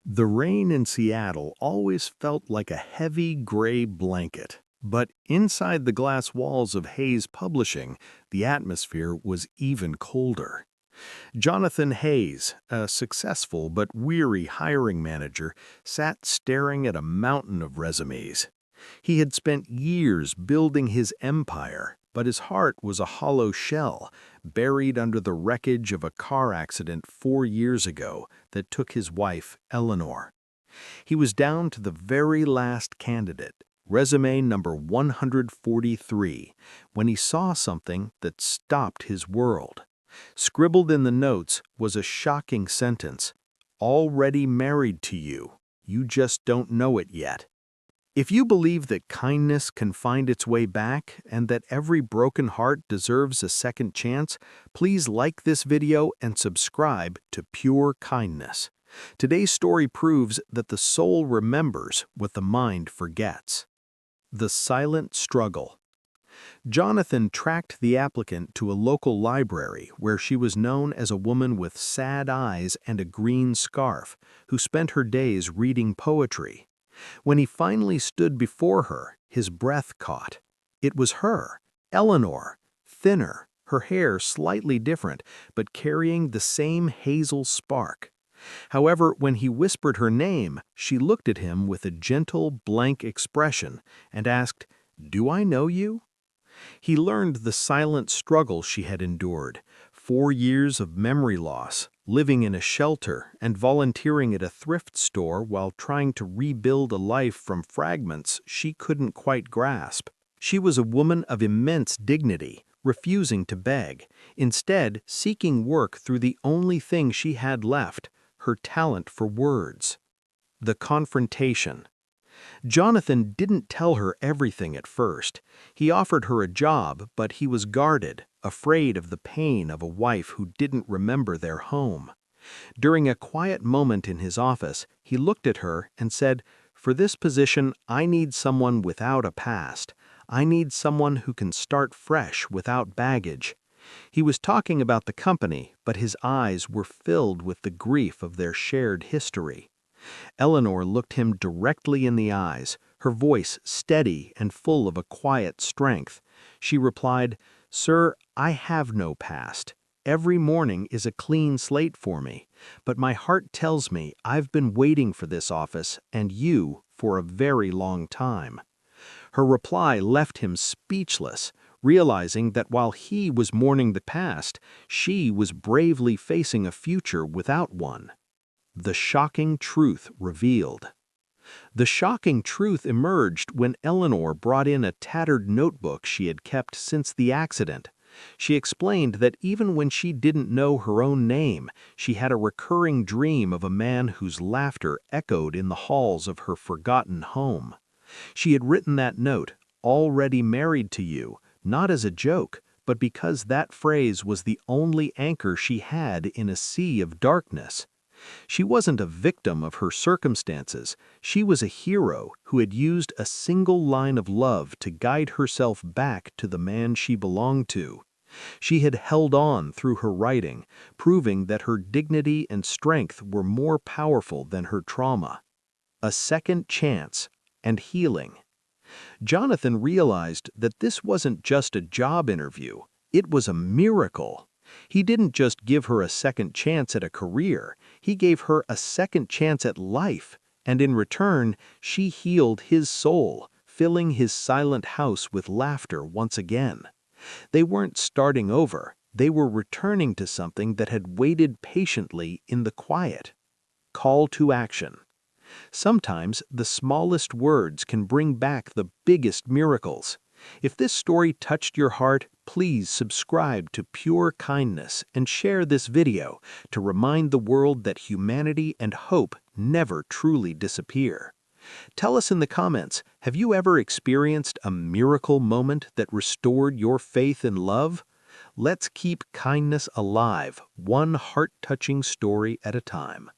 The rain in Seattle always felt like a heavy gray blanket. But inside the glass walls of Hayes Publishing, the atmosphere was even colder. Jonathan Hayes, a successful but weary hiring manager, sat staring at a mountain of resumes. He had spent years building his empire, but his heart was a hollow shell, buried under the wreckage of a car accident 4 years ago that took his wife, Eleanor. He was down to the very last candidate, resume number 143, when he saw something that stopped his world. Scribbled in the notes was a shocking sentence: "Already married to you. You just don't know it yet." If you believe that kindness can find its way back and that every broken heart deserves a second chance, please like this video and subscribe to Pure Kindness. Today's story proves that the soul remembers what the mind forgets. The silent struggle. Jonathan tracked the applicant to a local library where she was known as a woman with sad eyes and a green scarf, who spent her days reading poetry. When he finally stood before her, his breath caught. It was her, Eleanor, thinner, her hair slightly different, but carrying the same hazel spark. However, when he whispered her name, she looked at him with a gentle, blank expression and asked, "Do I know you?" He learned the silent struggle she had endured: 4 years of memory loss, living in a shelter, and volunteering at a thrift store while trying to rebuild a life from fragments she couldn't quite grasp. She was a woman of immense dignity, refusing to beg, instead seeking work through the only thing she had left: her talent for words. The confrontation. Jonathan didn't tell her everything at first. He offered her a job, but he was guarded, afraid of the pain of a wife who didn't remember their home. During a quiet moment in his office, he looked at her and said, "For this position, I need someone without a past. I need someone who can start fresh without baggage." He was talking about the company, but his eyes were filled with the grief of their shared history. Eleanor looked him directly in the eyes, her voice steady and full of a quiet strength. She replied, "Sir, I have no past. Every morning is a clean slate for me, but my heart tells me I've been waiting for this office and you for a very long time." Her reply left him speechless, realizing that while he was mourning the past, she was bravely facing a future without one. The shocking truth revealed. The shocking truth emerged when Eleanor brought in a tattered notebook she had kept since the accident. She explained that even when she didn't know her own name, she had a recurring dream of a man whose laughter echoed in the halls of her forgotten home. She had written that note, "Already married to you," not as a joke, but because that phrase was the only anchor she had in a sea of darkness. She wasn't a victim of her circumstances. She was a hero who had used a single line of love to guide herself back to the man she belonged to. She had held on through her writing, proving that her dignity and strength were more powerful than her trauma. A second chance and healing. Jonathan realized that this wasn't just a job interview, it was a miracle. He didn't just give her a second chance at a career, he gave her a second chance at life, and in return, she healed his soul, filling his silent house with laughter once again. They weren't starting over, they were returning to something that had waited patiently in the quiet. Call to action. Sometimes the smallest words can bring back the biggest miracles. If this story touched your heart, please subscribe to Pure Kindness and share this video to remind the world that humanity and hope never truly disappear. Tell us in the comments, have you ever experienced a miracle moment that restored your faith in love? Let's keep kindness alive, one heart-touching story at a time.